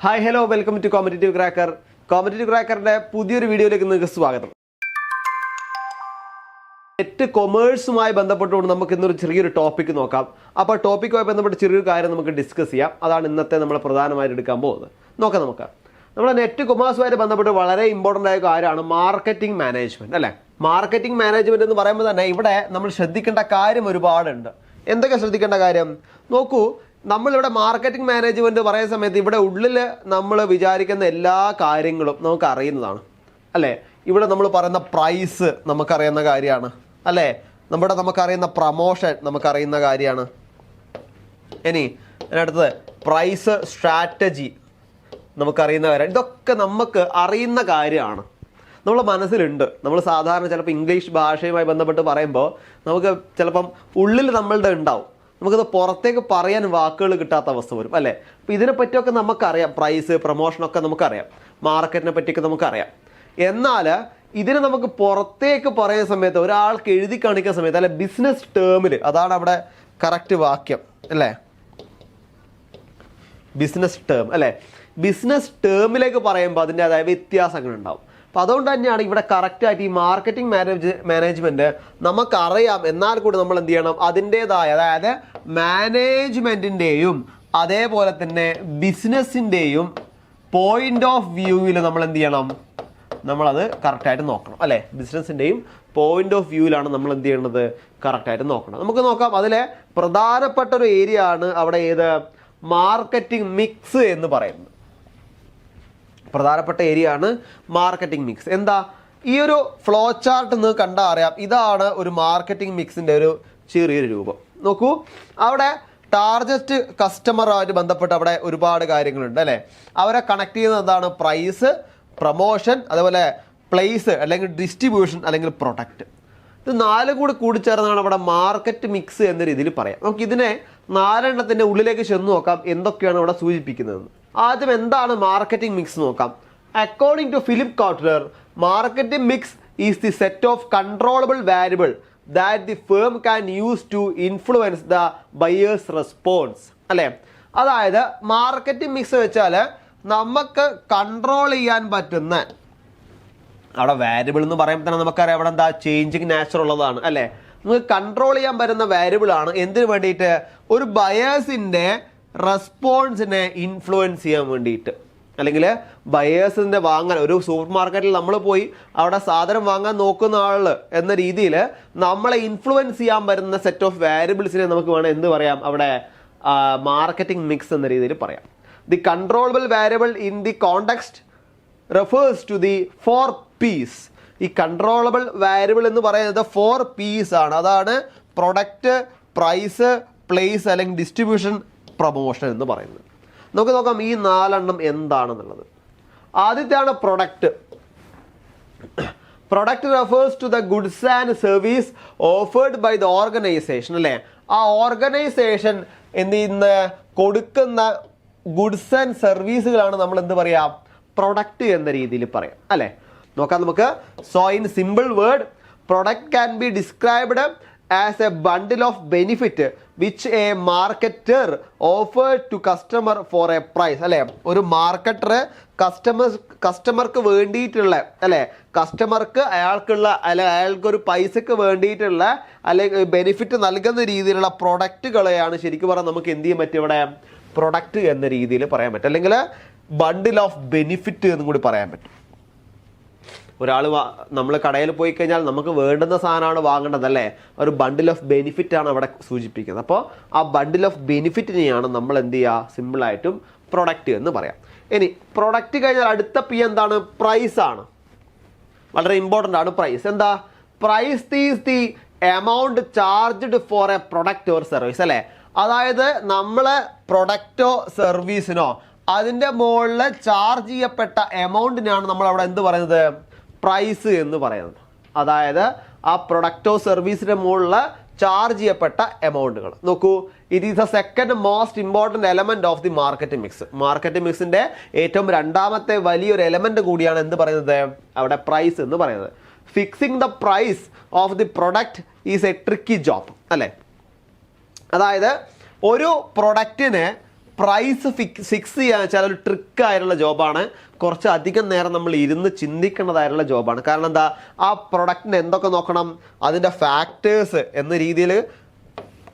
Hi hello welcome to competitive cracker. Competitive ക്രാക്കറിൻ്റെ പുതിയൊരു വീഡിയോയിലേക്ക് നിങ്ങൾക്ക് സ്വാഗതം. നെറ്റ് കൊമേഴ്സുമായി ബന്ധപ്പെട്ടുകൊണ്ട് നമുക്ക് ഇന്നൊരു ചെറിയൊരു ടോപ്പിക്ക് നോക്കാം. അപ്പോൾ ടോപ്പിക്കുമായി ബന്ധപ്പെട്ട് ചെറിയൊരു കാര്യം നമുക്ക് ഡിസ്കസ് ചെയ്യാം. അതാണ് ഇന്നത്തെ നമ്മൾ പ്രധാനമായിട്ട് എടുക്കാൻ പോകുന്നത്. നമുക്ക് നമ്മുടെ നെറ്റ് കൊമേഴ്സുമായിട്ട് ബന്ധപ്പെട്ട് വളരെ ഇമ്പോർട്ടൻ്റ് ആയ കാര്യമാണ് മാർക്കറ്റിംഗ് മാനേജ്മെൻറ്റ് അല്ലേ. മാർക്കറ്റിംഗ് മാനേജ്മെൻറ്റ് എന്ന് പറയുമ്പോൾ തന്നെ ഇവിടെ നമ്മൾ ശ്രദ്ധിക്കേണ്ട കാര്യം ഒരുപാടുണ്ട്. എന്തൊക്കെ ശ്രദ്ധിക്കേണ്ട കാര്യം നോക്കൂ. നമ്മളിവിടെ മാർക്കറ്റിംഗ് മാനേജ്മെൻറ്റ് പറയുന്ന സമയത്ത് ഇവിടെ ഉള്ളിൽ നമ്മൾ വിചാരിക്കുന്ന എല്ലാ കാര്യങ്ങളും നമുക്ക് അറിയുന്നതാണ് അല്ലേ. ഇവിടെ നമ്മൾ പറയുന്ന പ്രൈസ് നമുക്കറിയുന്ന കാര്യമാണ് അല്ലേ. നമുക്കറിയുന്ന പ്രമോഷൻ നമുക്കറിയുന്ന കാര്യമാണ്. ഇനി അതിനടുത്തത് പ്രൈസ് സ്ട്രാറ്റജി നമുക്കറിയുന്ന കാര്യം. ഇതൊക്കെ നമുക്ക് അറിയുന്ന കാര്യമാണ്, നമ്മളെ മനസ്സിലുണ്ട്. നമ്മൾ സാധാരണ ചിലപ്പോൾ ഇംഗ്ലീഷ് ഭാഷയുമായി ബന്ധപ്പെട്ട് പറയുമ്പോൾ നമുക്ക് ചിലപ്പം ഉള്ളിൽ നമ്മളുടെ ഉണ്ടാവും, നമുക്കത് പുറത്തേക്ക് പറയാൻ വാക്കുകൾ കിട്ടാത്ത അവസ്ഥ വരും അല്ലേ. അപ്പോൾ ഇതിനെ പറ്റിയൊക്കെ നമുക്കറിയാം, പ്രൈസ് പ്രമോഷനൊക്കെ നമുക്കറിയാം, മാർക്കറ്റിനെ പറ്റിയൊക്കെ നമുക്കറിയാം. എന്നാൽ ഇതിനെ നമുക്ക് പുറത്തേക്ക് പറയുന്ന സമയത്ത് ഒരാൾക്ക് എഴുതി കാണിക്കുന്ന സമയത്ത് അല്ലെ ബിസിനസ് ടേമിൽ, അതാണ് അവിടെ കറക്റ്റ് വാക്യം അല്ലേ, ബിസിനസ് ടേം അല്ലേ. ബിസിനസ് ടേമിലേക്ക് പറയുമ്പോൾ അതിൻ്റെതായ വ്യത്യാസങ്ങൾ ഉണ്ടാവും. അപ്പോൾ അതുകൊണ്ട് തന്നെയാണ് ഇവിടെ കറക്റ്റായിട്ട് ഈ മാർക്കറ്റിംഗ് മാനേജ്മെൻറ്റ് നമുക്കറിയാം, എന്നാൽ കൂടി നമ്മൾ എന്ത് ചെയ്യണം, അതിൻ്റേതായ അതായത് മാനേജ്മെൻറ്റിൻ്റെയും അതേപോലെ തന്നെ ബിസിനസ്സിൻ്റെയും പോയിൻ്റ് ഓഫ് വ്യൂവിൽ നമ്മൾ എന്ത് ചെയ്യണം, നമ്മളത് കറക്റ്റായിട്ട് നോക്കണം അല്ലേ. ബിസിനസ്സിൻ്റെയും പോയിൻ്റ് ഓഫ് വ്യൂവിലാണ് നമ്മൾ എന്ത് ചെയ്യേണ്ടത്, കറക്റ്റായിട്ട് നോക്കണം. നമുക്ക് നോക്കാം. അതിലെ പ്രധാനപ്പെട്ട ഒരു ഏരിയ ആണ് അവിടെ ഏത്, മാർക്കറ്റിംഗ് മിക്സ് എന്ന് പറയുന്നത്. പ്രധാനപ്പെട്ട ഏരിയ ആണ് മാർക്കറ്റിംഗ് മിക്സ്. എന്താ ഈ ഒരു ഫ്ലോ ചാർട്ട് എന്ന് കണ്ടാൽ അറിയാം, ഇതാണ് ഒരു മാർക്കറ്റിംഗ് മിക്സിൻ്റെ ഒരു ചെറിയൊരു രൂപം. നോക്കൂ, അവിടെ ടാർഗറ്റ് കസ്റ്റമറുമായിട്ട് ബന്ധപ്പെട്ട് അവിടെ ഒരുപാട് കാര്യങ്ങളുണ്ട് അല്ലേ. അവരെ കണക്ട് ചെയ്യുന്നത് എന്താണ്, പ്രൈസ്, പ്രൊമോഷൻ, അതേപോലെ പ്ലേസ് അല്ലെങ്കിൽ ഡിസ്ട്രിബ്യൂഷൻ അല്ലെങ്കിൽ പ്രൊഡക്റ്റ്. ഇത് നാലും കൂടി കൂടിച്ചേർന്നാണ് അവിടെ മാർക്കറ്റ് മിക്സ് എന്ന രീതിയിൽ പറയാം. നമുക്ക് ഇതിനെ നാലെണ്ണത്തിൻ്റെ ഉള്ളിലേക്ക് ചെന്ന് നോക്കാം എന്തൊക്കെയാണ് ഇവിടെ സൂചിപ്പിക്കുന്നതെന്ന്. ആദ്യം എന്താണ് മാർക്കറ്റിംഗ് മിക്സ് നോക്കാം. According to Philip Kotler, marketing mix is the set of controllable variable that the firm can use to influence the buyer's response അല്ലേ. അതായത് മാർക്കറ്റിംഗ് മിക്സ് വെച്ചാൽ നമുക്ക് കൺട്രോൾ ചെയ്യാൻ പറ്റുന്ന, അവിടെ വാരിയബിൾ എന്ന് പറയുമ്പോൾ തന്നെ നമുക്കറിയാം അവിടെ എന്താ ചേഞ്ചിങ് നാച്ചർ ഉള്ളതാണ് അല്ലേ. നമുക്ക് കൺട്രോൾ ചെയ്യാൻ പറ്റുന്ന വാരിയബിൾ ആണ്. എന്തിനു വേണ്ടിയിട്ട്, ഒരു ബയേഴ്സിൻ്റെ റെസ്പോൺസിനെ ഇൻഫ്ലുവൻസ് ചെയ്യാൻ വേണ്ടിയിട്ട്, അല്ലെങ്കിൽ ബയേഴ്സിൻ്റെ വാങ്ങാൻ, ഒരു സൂപ്പർ മാർക്കറ്റിൽ നമ്മൾ പോയി അവിടെ സാധനം വാങ്ങാൻ നോക്കുന്ന ആൾ എന്ന രീതിയിൽ നമ്മളെ ഇൻഫ്ലുവൻസ് ചെയ്യാൻ പറ്റുന്ന സെറ്റ് ഓഫ് വാരിയബിൾസിനെ നമുക്ക് വേണം എന്ത് പറയാം, അവിടെ മാർക്കറ്റിംഗ് മിക്സ് എന്ന രീതിയിൽ പറയാം. The controllable variable in the context refers to the 4 P's. ഈ കൺട്രോളബിൾ വാരിയബിൾ എന്ന് പറയുന്നത് 4 P's ആണ്. അതാണ് പ്രൊഡക്റ്റ്, പ്രൈസ്, പ്ലേസ് അല്ലെങ്കിൽ ഡിസ്ട്രിബ്യൂഷൻ, പ്രൊമോഷൻ എന്ന് പറയുന്നത്. നമുക്ക് നോക്കാം ഈ 4 എണ്ണം എന്താണെന്നുള്ളത്. ആദ്യത്തെയാണ് product. Product refers to the goods and service offered by the organisation അല്ലേ. ആ ഓർഗനൈസേഷൻ എന്ത് ചെയ്യുന്ന കൊടുക്കുന്ന ഗുഡ്സ് ആൻഡ് സർവീസുകളാണ് നമ്മൾ എന്ത് പറയാം, പ്രൊഡക്റ്റ് എന്ന രീതിയിൽ പറയാം അല്ലേ. നോക്കാം നമുക്ക്. So in simple word, product can be described as a bundle of benefit which a marketer offered to customer for a price അല്ലേ. ഒരു മാർക്കറ്റർ കസ്റ്റമർക്ക് വേണ്ടിയിട്ടുള്ള അല്ലേ, കസ്റ്റമർക്ക് അയാൾക്കുള്ള അല്ലെ അയാൾക്കൊരു പൈസക്ക് വേണ്ടിയിട്ടുള്ള അല്ലെങ്കിൽ ബെനിഫിറ്റ് നൽകുന്ന രീതിയിലുള്ള പ്രൊഡക്റ്റുകളെയാണ് ശരിക്കും പറഞ്ഞാൽ നമുക്ക് എന്ത് ചെയ്യാൻ പറ്റും, ഇവിടെ പ്രൊഡക്റ്റ് എന്ന രീതിയിൽ പറയാൻ പറ്റും, അല്ലെങ്കിൽ ബണ്ടിൽ ഓഫ് ബെനിഫിറ്റ് എന്നും കൂടി പറയാൻ പറ്റും. ഒരാൾ നമ്മൾ കടയിൽ പോയി കഴിഞ്ഞാൽ നമുക്ക് വേണ്ടുന്ന സാധനമാണ് വാങ്ങേണ്ടത് അല്ലേ. ഒരു ബണ്ടിൽ ഓഫ് ബെനിഫിറ്റ് ആണ് അവിടെ സൂചിപ്പിക്കുന്നത്. അപ്പോൾ ആ ബണ്ടിൽ ഓഫ് ബെനിഫിറ്റിനെയാണ് നമ്മൾ എന്ത് ചെയ്യുക, സിമ്പിളായിട്ടും പ്രൊഡക്റ്റ് എന്ന് പറയാം. ഇനി പ്രൊഡക്റ്റ് കഴിഞ്ഞാൽ അടുത്ത പി എന്താണ്, പ്രൈസ് ആണ്. വളരെ ഇമ്പോർട്ടൻ്റ് ആണ് പ്രൈസ്. എന്താ, price is the amount charged for a product or service അല്ലേ. അതായത് നമ്മളെ പ്രൊഡക്റ്റോ സർവീസിനോ അതിൻ്റെ മുകളിൽ ചാർജ് ചെയ്യപ്പെട്ട എമൗണ്ടിനാണ് നമ്മൾ അവിടെ എന്ത് പറയുന്നത്, പ്രൈസ് എന്ന് പറയുന്നത്. അതായത് ആ പ്രൊഡക്റ്റോ സർവീസിൻ്റെ മുകളിൽ ചാർജ് ചെയ്യപ്പെട്ട എമൗണ്ടുകൾ. നോക്കൂ, it is the second most important element of the marketing mix. Marketing മിക്സിൻ്റെ ഏറ്റവും രണ്ടാമത്തെ വലിയൊരു എലമെൻറ്റ് കൂടിയാണ് എന്ത് പറയുന്നത്, അവിടെ പ്രൈസ് എന്ന് പറയുന്നത്. Fixing the price of the product is a tricky job അല്ലേ. അതായത് ഒരു പ്രൊഡക്റ്റിനെ പ്രൈസ് ഫിക്സ് ചെയ്യാന്ന് വെച്ചാൽ ഒരു ട്രിക്കായിട്ടുള്ള ജോബാണ്. കുറച്ച് അധികം നേരം നമ്മൾ ഇരുന്ന് ചിന്തിക്കേണ്ടതായിട്ടുള്ള ജോബാണ്. കാരണം എന്താ, ആ പ്രൊഡക്റ്റിന് എന്തൊക്കെ നോക്കണം, അതിൻ്റെ ഫാക്ടേഴ്സ് എന്ന രീതിയിൽ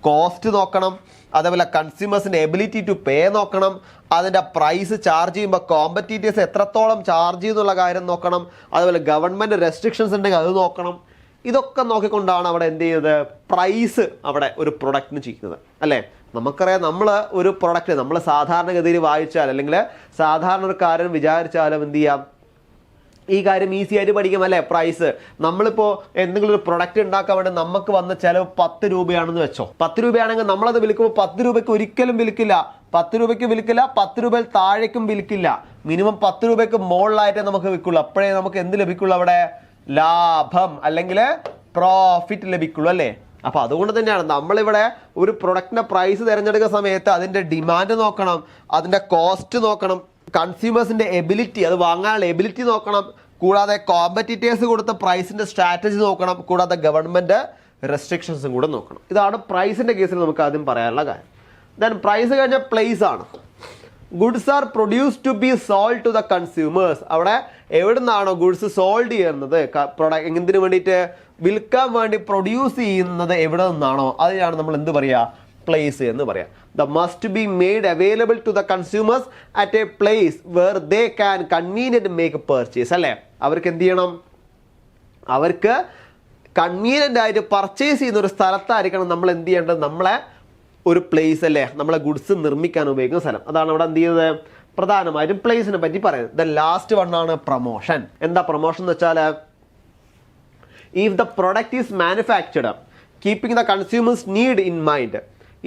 കോസ്റ്റ് നോക്കണം, അതേപോലെ കൺസ്യൂമേഴ്സിൻ്റെ എബിലിറ്റി ടു പേ നോക്കണം, അതിൻ്റെ പ്രൈസ് ചാർജ് ചെയ്യുമ്പോൾ കോമ്പറ്റീറ്റേഴ്സ് എത്രത്തോളം ചാർജ് ചെയ്യുന്നുള്ള കാര്യം നോക്കണം, അതുപോലെ ഗവൺമെൻറ് റെസ്ട്രിക്ഷൻസ് ഉണ്ടെങ്കിൽ അത് നോക്കണം. ഇതൊക്കെ നോക്കിക്കൊണ്ടാണ് അവിടെ എന്ത് ചെയ്യുന്നത്, പ്രൈസ് അവിടെ ഒരു പ്രൊഡക്റ്റിന് ചെയ്യുന്നത് അല്ലേ. നമുക്കറിയാം, നമ്മൾ ഒരു പ്രൊഡക്റ്റ് നമ്മൾ സാധാരണഗതിയിൽ വായിച്ചാൽ അല്ലെങ്കിൽ സാധാരണ ഒരു കാര്യം വിചാരിച്ചാലും എന്ത് ചെയ്യാം, ഈ കാര്യം ഈസി ആയിട്ട് പഠിക്കും അല്ലേ. പ്രൈസ് നമ്മളിപ്പോൾ എന്തെങ്കിലും ഒരു പ്രൊഡക്റ്റ് ഉണ്ടാക്കാൻ വേണ്ടി നമുക്ക് വന്ന ചിലവ് 10 രൂപയാണെന്ന് വെച്ചോ. 10 രൂപയാണെങ്കിൽ നമ്മളത് വിൽക്കുമ്പോൾ 10 രൂപയ്ക്ക് ഒരിക്കലും വിൽക്കില്ല, 10 രൂപയ്ക്ക് വിൽക്കില്ല, 10 രൂപയിൽ താഴേക്കും വിൽക്കില്ല. മിനിമം 10 രൂപയ്ക്ക് മുകളിലായിട്ടേ നമുക്ക് വിൽക്കുള്ളൂ. അപ്പോഴേ നമുക്ക് എന്ത് ലഭിക്കുള്ളൂ, അവിടെ ലാഭം അല്ലെങ്കിൽ പ്രോഫിറ്റ് ലഭിക്കുള്ളൂ അല്ലേ. അപ്പോൾ അതുകൊണ്ട് തന്നെയാണ് നമ്മളിവിടെ ഒരു പ്രൊഡക്റ്റിൻ്റെ പ്രൈസ് തിരഞ്ഞെടുക്കുന്ന സമയത്ത് അതിൻ്റെ ഡിമാൻഡ് നോക്കണം, അതിൻ്റെ കോസ്റ്റ് നോക്കണം, കൺസ്യൂമേഴ്സിൻ്റെ എബിലിറ്റി, അത് വാങ്ങാനുള്ള എബിലിറ്റി നോക്കണം, കൂടാതെ കോമ്പറ്റീറ്റേഴ്സ് കൊടുത്ത പ്രൈസിൻ്റെ സ്ട്രാറ്റജി നോക്കണം, കൂടാതെ ഗവൺമെൻറ് റെസ്ട്രിക്ഷൻസും കൂടെ നോക്കണം. ഇതാണ് പ്രൈസിൻ്റെ കേസിൽ നമുക്ക് ആദ്യം പറയാനുള്ള കാര്യം. ദെൻ പ്രൈസ് കഴിഞ്ഞ പ്ലേസ് ആണ്. Goods are produce to be sold to the consumers. അവിടെ എവിടെ നിന്നാണോ ഗുഡ്സ് സോൾഡ് ചെയ്യുന്നത്, പ്രൊഡക്റ്റ് എന്തിനു വേണ്ടിയിട്ട്, വിൽക്കാൻ വേണ്ടി പ്രൊഡ്യൂസ് ചെയ്യുന്നത് എവിടെ നിന്നാണോ അതിനാണ് നമ്മൾ എന്ത് പറയുക, പ്ലേസ് എന്ന് പറയാം. The must be made available to the consumers at a place where they can convenient make purchase അല്ലേ. അവർക്ക് എന്ത് ചെയ്യണം, അവർക്ക് കൺവീനിയൻ്റ് ആയിട്ട് പർച്ചേസ് ചെയ്യുന്ന ഒരു സ്ഥലത്തായിരിക്കണം നമ്മൾ എന്ത് ചെയ്യേണ്ടത്, നമ്മളെ ഒരു പ്ലേസ് അല്ലേ, നമ്മളെ ഗുഡ്സ് നിർമ്മിക്കാൻ ഉപയോഗിക്കുന്ന സ്ഥലം. അതാണ് അവിടെ എന്ത് ചെയ്യുന്നത്, പ്രധാനമായിട്ടും പ്ലേസിനെ പറ്റി പറയുന്നത്. ദ ലാസ്റ്റ് വൺ ആണ് പ്രൊമോഷൻ. എന്താ പ്രൊമോഷൻ എന്ന് വെച്ചാൽ, if the product is manufactured keeping the consumer's need in mind,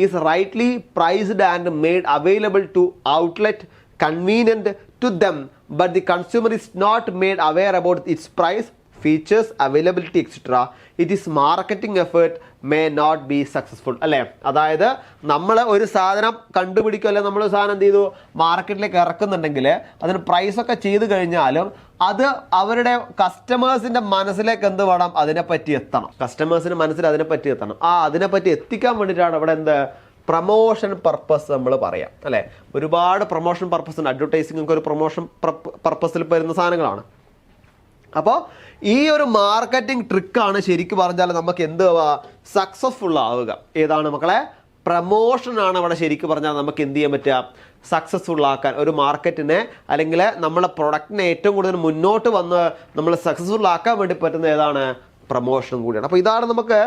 is rightly priced and made available to outlet convenient to them, but the consumer is not made aware about its price, features, availability, etc., it is marketing effort may not be successful അല്ലേ. അതായത് നമ്മൾ ഒരു സാധനം കണ്ടുപിടിക്കുക, അല്ലെങ്കിൽ നമ്മൾ സാധനം എന്ത് ചെയ്തു മാർക്കറ്റിലേക്ക് ഇറക്കുന്നുണ്ടെങ്കിൽ അതിന് പ്രൈസൊക്കെ ചെയ്ത് കഴിഞ്ഞാലും അത് അവരുടെ കസ്റ്റമേഴ്സിൻ്റെ മനസ്സിലേക്ക് എന്ത് വേണം, അതിനെപ്പറ്റി എത്തണം, കസ്റ്റമേഴ്സിൻ്റെ മനസ്സിൽ അതിനെപ്പറ്റി എത്തണം. അതിനെപ്പറ്റി എത്തിക്കാൻ വേണ്ടിയിട്ടാണ് ഇവിടെ എന്ത് പ്രൊമോഷൻ പർപ്പസ് നമ്മൾ പറയാം അല്ലേ. ഒരുപാട് പ്രൊമോഷൻ പർപ്പസ് ഉണ്ട്. അഡ്വർടൈസിംഗ് ഒക്കെ ഒരു പ്രൊമോഷൻ പർപ്പസിൽ വരുന്ന സാധനങ്ങളാണ്. അപ്പോൾ ഈ ഒരു മാർക്കറ്റിംഗ് ട്രിക്കാണ് ശരിക്കും പറഞ്ഞാൽ നമുക്ക് എന്ത് സക്സസ്ഫുൾ ആവുക. ഏതാണ് മക്കളെ, പ്രമോഷനാണ് അവിടെ ശരിക്കും പറഞ്ഞാൽ നമുക്ക് എന്ത് ചെയ്യാൻ പറ്റുക, സക്സസ്ഫുൾ ആക്കാൻ ഒരു മാർക്കറ്റിനെ അല്ലെങ്കിൽ നമ്മളെ പ്രൊഡക്റ്റിനെ ഏറ്റവും കൂടുതൽ മുന്നോട്ട് വന്ന് നമ്മൾ സക്സസ്ഫുൾ ആക്കാൻ വേണ്ടി പറ്റുന്ന ഏതാണ്, പ്രമോഷനും കൂടിയാണ്. അപ്പോൾ ഇതാണ് നമുക്ക്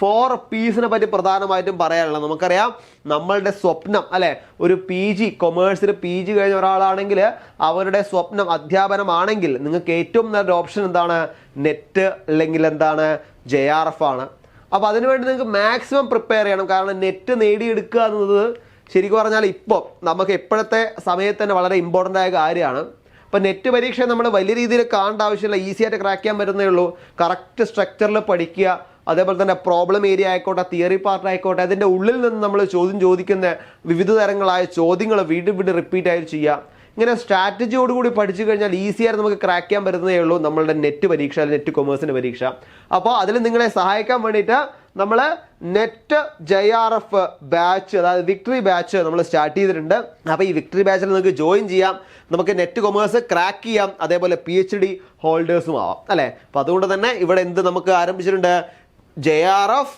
4 P's പറ്റി പ്രധാനമായിട്ടും പറയാനുള്ളത്. നമുക്കറിയാം നമ്മളുടെ സ്വപ്നം അല്ലേ, ഒരു PG കൊമേഴ്സിൽ PG കഴിഞ്ഞ ഒരാളാണെങ്കിൽ അവരുടെ സ്വപ്നം അധ്യാപനമാണെങ്കിൽ നിങ്ങൾക്ക് ഏറ്റവും നല്ലൊരു ഓപ്ഷൻ എന്താണ്, നെറ്റ് അല്ലെങ്കിൽ എന്താണ് JRF ആണ്. അപ്പോൾ അതിനുവേണ്ടി നിങ്ങൾക്ക് മാക്സിമം പ്രിപ്പയർ ചെയ്യണം. കാരണം നെറ്റ് നേടിയെടുക്കുക എന്നത് ശരിക്കും പറഞ്ഞാൽ ഇപ്പോൾ നമുക്ക് ഇപ്പോഴത്തെ സമയത്ത് തന്നെ വളരെ ഇമ്പോർട്ടൻ്റ് ആയ കാര്യമാണ്. അപ്പോൾ നെറ്റ് പരീക്ഷ നമ്മൾ വലിയ രീതിയിൽ കാണേണ്ട ആവശ്യമില്ല, ഈസി ആയിട്ട് ക്രാക്ക് ചെയ്യാൻ പറ്റുന്നേ ഉള്ളൂ. കറക്റ്റ് സ്ട്രക്ചറിൽ പഠിക്കുക, അതേപോലെ തന്നെ പ്രോബ്ലം ഏരിയ ആയിക്കോട്ടെ, തിയറി പാർട്ട് ആയിക്കോട്ടെ, അതിൻ്റെ ഉള്ളിൽ നിന്ന് നമ്മൾ ചോദിക്കുന്ന വിവിധ തരങ്ങളായ ചോദ്യങ്ങൾ വീണ്ടും റിപ്പീറ്റ് ആയിട്ട് ചെയ്യുക. ഇങ്ങനെ സ്ട്രാറ്റജിയോടുകൂടി പഠിച്ചു കഴിഞ്ഞാൽ ഈസി ആയിട്ട് നമുക്ക് ക്രാക്ക് ചെയ്യാൻ പറ്റുന്നേ ഉള്ളൂ നമ്മളുടെ നെറ്റ് പരീക്ഷ, നെറ്റ് കൊമേഴ്സിൻ്റെ പരീക്ഷ. അപ്പോൾ അതിൽ നിങ്ങളെ സഹായിക്കാൻ വേണ്ടിയിട്ട് നമ്മൾ നെറ്റ് JRF ബാച്ച്, അതായത് വിക്ടറി ബാച്ച് നമ്മൾ സ്റ്റാർട്ട് ചെയ്തിട്ടുണ്ട്. അപ്പോൾ ഈ വിക്ടറി ബാച്ചിൽ നിങ്ങൾക്ക് ജോയിൻ ചെയ്യാം, നമുക്ക് നെറ്റ് കൊമേഴ്സ് ക്രാക്ക് ചെയ്യാം, അതേപോലെ PhD ഹോൾഡേഴ്സും ആവാം അല്ലേ. അപ്പോൾ അതുകൊണ്ട് തന്നെ ഇവിടെ എന്ത് നമുക്ക് ആരംഭിച്ചിട്ടുണ്ട്, JRF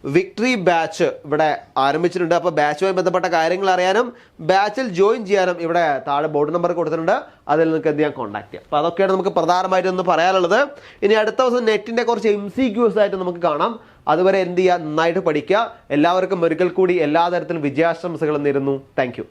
വിക്ടറി ബാച്ച് ഇവിടെ ആരംഭിച്ചിട്ടുണ്ട്. അപ്പോൾ ബാച്ചുമായി ബന്ധപ്പെട്ട കാര്യങ്ങൾ അറിയാനും ബാച്ചിൽ ജോയിൻ ചെയ്യാനും ഇവിടെ താഴെ ബോർഡ് നമ്പർ കൊടുത്തിട്ടുണ്ട്, അതിൽ നിങ്ങൾക്ക് എന്ത് ചെയ്യാൻ കോൺടാക്ട് ചെയ്യാം. അപ്പോൾ അതൊക്കെയാണ് നമുക്ക് പ്രധാനമായിട്ടൊന്ന് പറയാനുള്ളത്. ഇനി അടുത്ത ദിവസം നെറ്റിൻ്റെ കുറച്ച് MCQs ആയിട്ട് നമുക്ക് കാണാം. അതുവരെ എന്ത് ചെയ്യുക, നന്നായിട്ട് പഠിക്കുക. എല്ലാവർക്കും ഒരിക്കൽ കൂടി എല്ലാ തരത്തിലും വിജയാശംസകളും നേരുന്നു. Thank you.